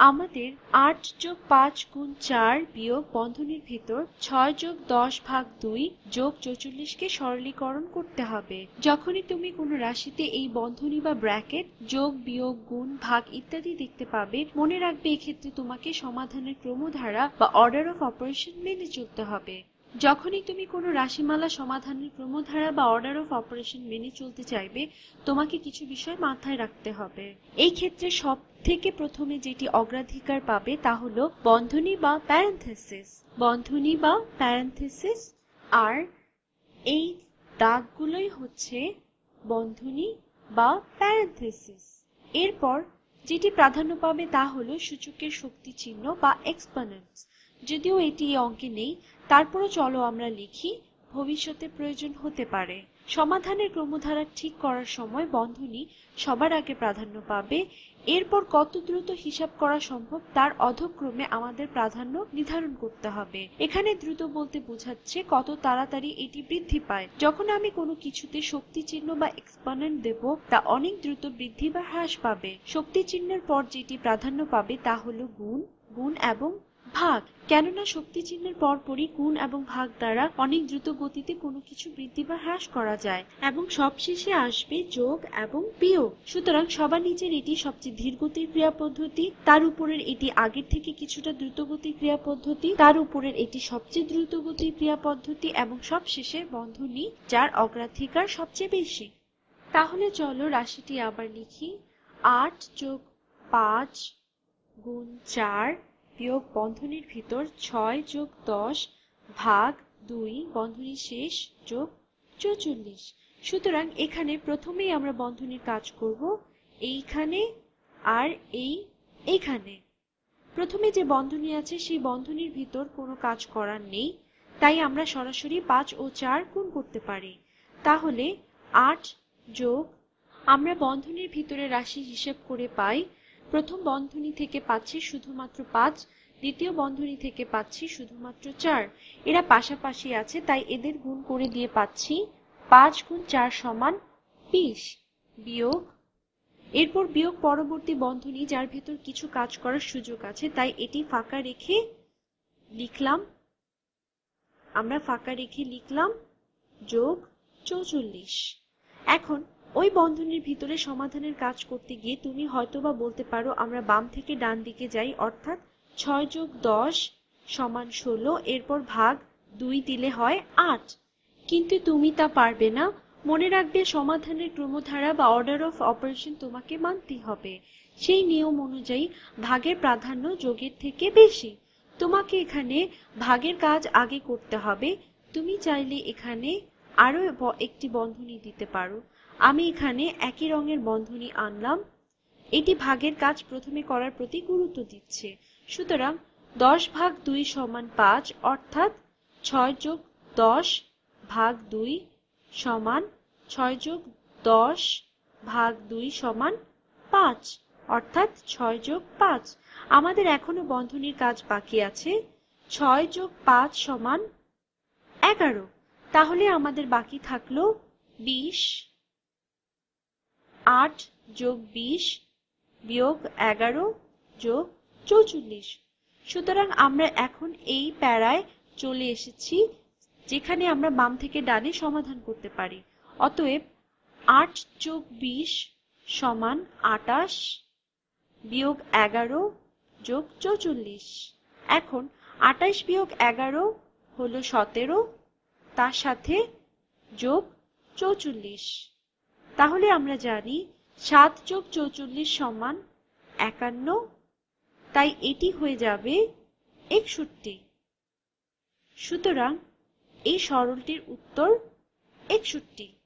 আমাদের ৮ যোগ ৫ গুণ ৪ বিয়োগ বন্ধনীর ভিতর ৬ যোগ ১০ ভাগ ২ যোগ ৪৪ কে সরলীকরণ করতে হবে। যখনই তুমি কোনো রাশিতে এই বন্ধনী বা ব্র্যাকেট যোগ বিয়োগ গুণ ভাগ ইত্যাদি দেখতে পাবে, মনে রাখবে এক্ষেত্রে তোমাকে সমাধানের ক্রমধারা বা অর্ডার অফ অপারেশন মেনে চলতে হবে। যখনই তুমি কোনো রাশিমালা সমাধানের ক্রমধারা বা অর্ডার অফ অপারেশন মেনে চলতে চাইবে, তোমাকে কিছু বিষয় মাথায় রাখতে হবে। এই ক্ষেত্রে সব থেকে প্রথমে যেটি অগ্রাধিকার পাবে তা হলো বন্ধনী বা প্যারেনথেসিস। বন্ধনী বা প্যারেনথেসিস, আর এই দাগগুলোই হচ্ছে বন্ধনী বা প্যারেনথেসিস। এরপর যেটি প্রাধান্য পাবে তা হলো সূচকের শক্তি চিহ্ন বা এক্সপোনেন্টস। যদিও এটি এই অঙ্কে নেই, তারপরও চলো আমরা লিখি, ভবিষ্যতে প্রয়োজন হতে পারে। সমাধানের ক্রমধারা ঠিক করার সময় বন্ধনী সবার আগে প্রাধান্য পাবে। এরপর কত দ্রুত হিসাব করা সম্ভব তার অধক্রমে আমাদের প্রাধান্য নির্ধারণ করতে হবে। এখানে দ্রুত বলতে বোঝাচ্ছে কত তাড়াতাড়ি এটি বৃদ্ধি পায়। যখন আমি কোনো কিছুতে শক্তি চিহ্ন বা এক্সপোনেন্ট দেব, তা অনেক দ্রুত বৃদ্ধি বা হ্রাস পাবে। শক্তি চিহ্নের পর যেটি প্রাধান্য পাবে তা হলো গুণ, গুণ এবং ভাগ। কেননা শক্তি চিহ্নের পরপরই গুণ এবং ভাগ দ্বারা অনেক দ্রুত গতিতে কোনো কিছু বৃদ্ধি বা হ্রাস করা যায়, এবং সবশেষে আসবে যোগ এবং বিয়োগ। সুতরাং সবার নিচের এটি সবচেয়ে ধীর গতির ক্রিয়া পদ্ধতি, তার উপরের এটি আগের থেকে কিছুটা দ্রুত গতির ক্রিয়া পদ্ধতি, তার উপরের এটি সবচেয়ে দ্রুত গতির ক্রিয়া পদ্ধতি, এবং সবশেষে বন্ধনী যার অগ্রাধিকার সবচেয়ে বেশি। তাহলে চলো রাশিটি আবার লিখি। ৮ যোগ ৫ গুণ ৪ বিয়োগ বন্ধনীর ভিতর ৬ যোগ ১০ ভাগ ২ বন্ধনী শেষ যোগ ৪৪। সুতরাং এখানে প্রথমেই আমরা বন্ধনীর কাজ করব, এইখানে আর এইখানে। প্রথমে যে বন্ধনী আছে সেই বন্ধনীর ভিতর কোনো কাজ করার নেই, তাই আমরা সরাসরি ৫ ও ৪ গুণ করতে পারি। তাহলে ৮ যোগ, আমরা বন্ধনীর ভিতরে রাশি হিসেব করে পাই, প্রথম বন্ধনী থেকে পাচ্ছি শুধুমাত্র ৫, দ্বিতীয় বন্ধনী থেকে পাচ্ছি শুধুমাত্র ৪। এরা পাশাপাশি আছে তাই এদের গুণ করে দিয়ে পাচ্ছি ৫ গুণ ৪ সমান ২০, বিয়োগ, এরপর বিয়োগ পরবর্তী বন্ধনী যার ভেতর কিছু কাজ করার সুযোগ আছে, তাই এটি ফাঁকা রেখে লিখলাম, আমরা ফাঁকা রেখে লিখলাম যোগ ৪৪। এখন ওই বন্ধনীর ভিতরে সমাধানের কাজ করতে গিয়ে তুমি হয়তোবা বলতে পারো আমরা বাম থেকে ডান দিকে যাই, অর্থাৎ ৬ যোগ ১০ সমান ১৬, এরপর ভাগ ২ দিলে হয় ৮। কিন্তু তুমি তা পারবে না। মনে রাখবে সমাধানের ক্রমধারা বা অর্ডার অফ অপারেশন তোমাকে মানতেই হবে। সেই নিয়ম অনুযায়ী ভাগের প্রাধান্য যোগের থেকে বেশি। তোমাকে এখানে ভাগের কাজ আগে করতে হবে। তুমি চাইলে এখানে আরো একটি বন্ধনী দিতে পারো। আমি এখানে একই রঙের বন্ধনী আনলাম। এটি ভাগের কাজ প্রথমে করার প্রতি গুরুত্ব দিচ্ছে। সুতরাং ১০ ভাগ ২ সমান ৫, অর্থাৎ ৬ যোগ ১০ ভাগ ২ সমান ৬ যোগ ১০ ভাগ ২ সমান ৫, অর্থাৎ ৬ যোগ ৫। আমাদের এখনো বন্ধনীর কাজ বাকি আছে। ৬ যোগ ৫ সমান ১১। তাহলে আমাদের বাকি থাকলো ২০। ৮ যোগ ২০ বিয়োগ ১১ যোগ ৪৪। সুতরাং আমরা এখন এই প্যারায় চলে এসেছি যেখানে আমরা বাম থেকে ডানে সমাধান করতে পারি। অতএব ৮ যোগ ২০ সমান ২৮ বিয়োগ ১১ যোগ ৪৪। এখন ২৮ বিয়োগ ১১ হলো ১৭, তার সাথে যোগ ৪৪। তাহলে আমরা জানি ৭ যোগ ৪৪ সমান ৫১, তাই এটি হয়ে যাবে ৬১। সুতরাং এই সরলটির উত্তর ৬১।